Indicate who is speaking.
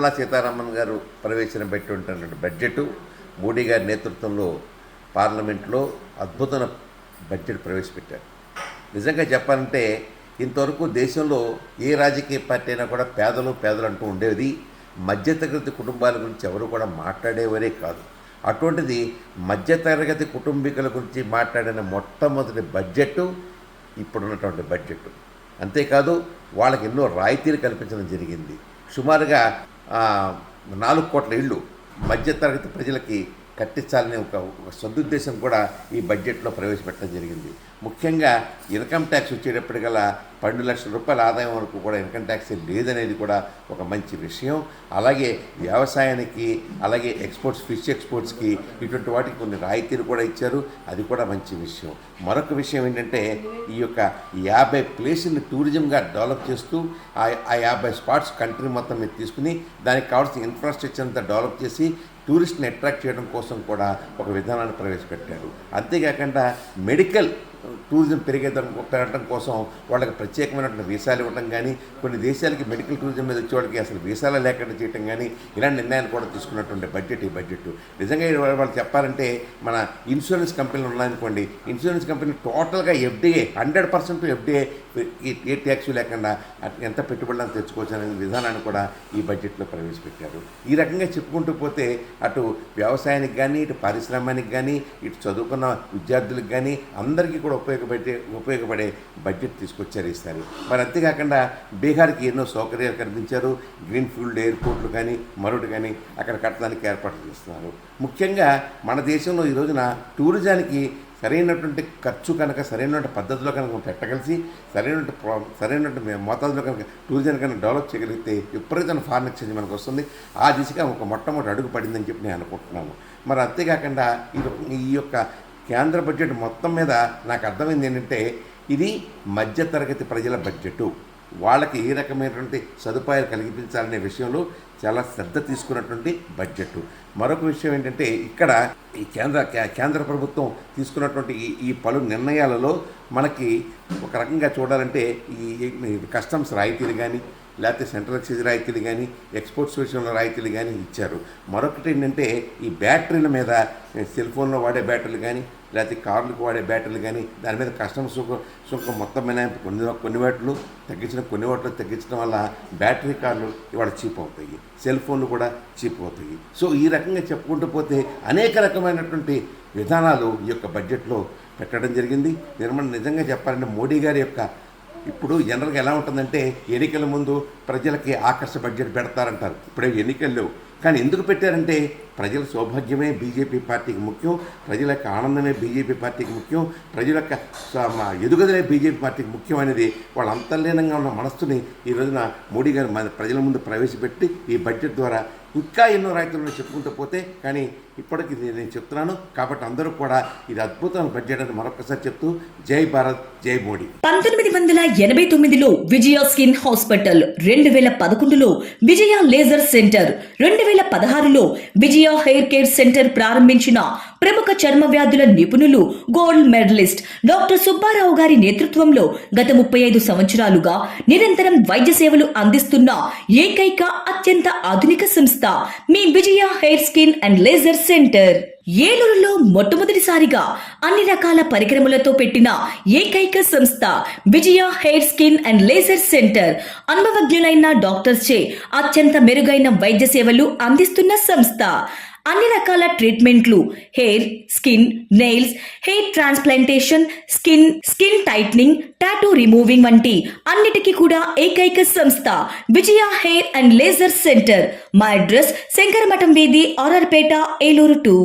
Speaker 1: నిర్మలా సీతారామన్ గారు ప్రవేశపెట్టినటువంటి బడ్జెట్, మోడీ గారి నేతృత్వంలో పార్లమెంట్లో అద్భుతమైన బడ్జెట్ ప్రవేశపెట్టారు. నిజంగా చెప్పాలంటే ఇంతవరకు దేశంలో ఏ రాజకీయ పార్టీ అయినా కూడా పేదలు అంటూ ఉండేది. మధ్యతరగతి కుటుంబాల గురించి ఎవరు కూడా మాట్లాడేవరే కాదు. అటువంటిది మధ్యతరగతి కుటుంబీకుల గురించి మాట్లాడిన మొట్టమొదటి బడ్జెట్ ఇప్పుడున్నటువంటి బడ్జెట్. అంతేకాదు వాళ్ళకి ఎన్నో రాయితీలు కల్పించడం జరిగింది. సుమారుగా 4 కోట్ల ఇళ్ళు మధ్యతరగతి ప్రజలకి కట్టించాలనే ఒక సదుద్దేశం కూడా ఈ బడ్జెట్లో ప్రవేశపెట్టడం జరిగింది. ముఖ్యంగా ఇన్కమ్ ట్యాక్స్ వచ్చేటప్పటికల్లా 12 లక్షల రూపాయల ఆదాయం వరకు కూడా ఇన్కమ్ ట్యాక్స్ లేదనేది కూడా ఒక మంచి విషయం. అలాగే వ్యవసాయానికి, అలాగే ఫిష్ ఎక్స్పోర్ట్స్కి ఇటువంటి వాటికి కొన్ని రాయితీలు కూడా ఇచ్చారు. అది కూడా మంచి విషయం. మరొక విషయం ఏంటంటే ఈ యొక్క 50 ప్లేసుల్ని టూరిజంగా డెవలప్ చేస్తూ ఆ 50 స్పాట్స్ కంట్రీ మొత్తం మీద తీసుకుని దానికి కావాల్సిన ఇన్ఫ్రాస్ట్రక్చర్ అంతా డెవలప్ చేసి టూరిస్ట్ని అట్రాక్ట్ చేయడం కోసం కూడా ఒక విధానాన్ని ప్రవేశపెట్టారు. అంతేకాకుండా మెడికల్ టూరిజం పెరగడం కోసం వాళ్ళకి ప్రత్యేకమైనటువంటి వీసాలు ఇవ్వడం కానీ, కొన్ని దేశాలకి మెడికల్ టూరిజం మీద వచ్చే వాళ్ళకి అసలు వీసాలు లేకుండా చేయడం కానీ, ఇలాంటి నిర్ణయాలు కూడా తీసుకున్నటువంటి బడ్జెట్ ఈ బడ్జెట్. నిజంగా వాళ్ళు చెప్పాలంటే మన ఇన్సూరెన్స్ కంపెనీలు ఉన్నాయనుకోండి, ఇన్సూరెన్స్ కంపెనీ టోటల్గా FDA 100% FDA ఏ ట్యాక్స్ లేకుండా ఎంత పెట్టుబడులను తెచ్చుకోవచ్చు అనే విధానాన్ని కూడా ఈ బడ్జెట్లో ప్రవేశపెట్టారు. ఈ రకంగా చెప్పుకుంటూ పోతే అటు వ్యవసాయానికి కానీ, ఇటు పారిశ్రామికానికి కానీ, ఇటు చదువుకున్న విద్యార్థులకు కానీ అందరికీ కూడా ఉపయోగపడే బడ్జెట్ తీసుకొచ్చారు ఈసారి. మరి అంతేకాకుండా బీహార్కి ఎన్నో సౌకర్యాలు కల్పించారు. గ్రీన్ఫీల్డ్ ఎయిర్పోర్ట్లు కానీ మరొకటి కానీ అక్కడ కట్టడానికి ఏర్పాట్లు చేస్తున్నారు. ముఖ్యంగా మన దేశంలో ఈ రోజున టూరిజానికి సరైనటువంటి ఖర్చు కనుక, సరైనటువంటి పద్ధతిలో కనుక పెట్టగలిసి, సరైనటువంటి మోతాదులో కనుక టూరిజం కనుక డెవలప్ చేయగలిగితే విపరీతమైన ఫారెన్ ఎక్స్చేంజ్ మనకు వస్తుంది. ఆ దిశగా ఒక మొట్టమొదటి అడుగు పడిందని చెప్పి నేను అనుకుంటున్నాను. మరి అంతేకాకుండా ఈ యొక్క కేంద్ర బడ్జెట్ మొత్తం మీద నాకు అర్థమైంది ఏంటంటే ఇది మధ్యతరగతి ప్రజల బడ్జెట్. వాళ్ళకి ఏ రకమైనటువంటి సదుపాయాలు కల్పించాలనే విషయంలో చాలా శ్రద్ధ తీసుకున్నటువంటి బడ్జెట్. మరొక విషయం ఏంటంటే ఇక్కడ ఈ కేంద్ర ప్రభుత్వం తీసుకున్నటువంటి ఈ పలు నిర్ణయాలలో మనకి ఒక రకంగా చూడాలంటే ఈ కస్టమ్స్ రాయితీలు కానీ, లేకపోతే సెంట్రల్ ఎక్సైజ్ రాయితీలు కానీ, ఎక్స్పోర్ట్స్ విషయంలో రాయితీలు కానీ ఇచ్చారు. మరొకటి ఏంటంటే ఈ బ్యాటరీల మీద, సెల్ ఫోన్లో వాడే బ్యాటరీలు కానీ, లేకపోతే కార్లకు వాడే బ్యాటరీలు కానీ దాని మీద కస్టమ్స్ సుంకం మొత్తం మినహాయింపు కొన్ని వాటిలో తగ్గించడం వల్ల బ్యాటరీ కార్లు ఇవాళ చీప్ అవుతాయి, సెల్ ఫోన్లు కూడా చీప్ అవుతాయి. సో ఈ రకంగా చెప్పుకుంటూ పోతే అనేక రకమైనటువంటి విధానాలు ఈ యొక్క బడ్జెట్లో పెట్టడం జరిగింది. నిజంగా చెప్పాలంటే మోడీ గారి యొక్క ఇప్పుడు జనరల్గా ఎలా ఉంటుందంటే ఎన్నికల ముందు ప్రజలకి ఆకర్ష బడ్జెట్ పెడతారంటారు. ఇప్పుడే ఎన్నికలు లేవు, కానీ ఎందుకు పెట్టారంటే ప్రజల సౌభాగ్యమే బీజేపీ పార్టీకి ముఖ్యం, ప్రజల యొక్క ఆనందమే బీజేపీ పార్టీకి ముఖ్యం, ప్రజల యొక్క ఎదుగుదలే బీజేపీ పార్టీకి ముఖ్యం అనేది వాళ్ళ అంతర్లీనంగా ఉన్న మనస్సుని ఈ రోజున మోడీ గారు ప్రజల ముందు ప్రవేశపెట్టి ఈ బడ్జెట్ ద్వారా ఇంకా ఎన్నో రాయితీలను చెప్పుకుంటూ పోతే, కానీ ఇప్పటికి నేను చెప్తున్నాను కాబట్టి అందరూ కూడా ఇది అద్భుతమైన బడ్జెట్ అని మరొకసారి చెప్తూ జై భారత్, జై మోడీ.
Speaker 2: 1989లో విజయ స్కిన్ హాస్పిటల్, 2011లో విజయ లేజర్ సెంటర్, 2016లో విజయ హెయిర్ కేర్ సెంటర్ ప్రారంభించిన ప్రముఖ చర్మ వ్యాధుల నిపుణులు, గోల్డ్ మెడలిస్ట్ డాక్టర్ సుబ్బారావు గారి నేతృత్వంలో గత 35 సంవత్సరాలుగా నిరంతరం వైద్య సేవలు అందిస్తున్న ఏకైక అత్యంత ఆధునిక సంస్థ మీ Vijaya hair skin and laser centre. ఏలూరులో మొట్టమొదటిసారిగా అన్ని రకాల పరికరములతో పెట్టిన ఏకైక సంస్థ Vijaya hair skin and laser centre. అనుభవజ్ఞులైన డాక్టర్స్ చే అత్యంత మెరుగైన వైద్య సేవలు అందిస్తున్న సంస్థ. అన్ని రకాల ట్రీట్మెంట్లు, hair, skin, nails, hair transplantation, skin tightening, tattoo removing వంటి అన్నిటికీ కూడా ఏకైక సంస్థ Vijaya hair and laser centre. మా అడ్రస్ శంకరమఠం వీధి, ఆర్ఆర్పేట, ఏలూరు 2.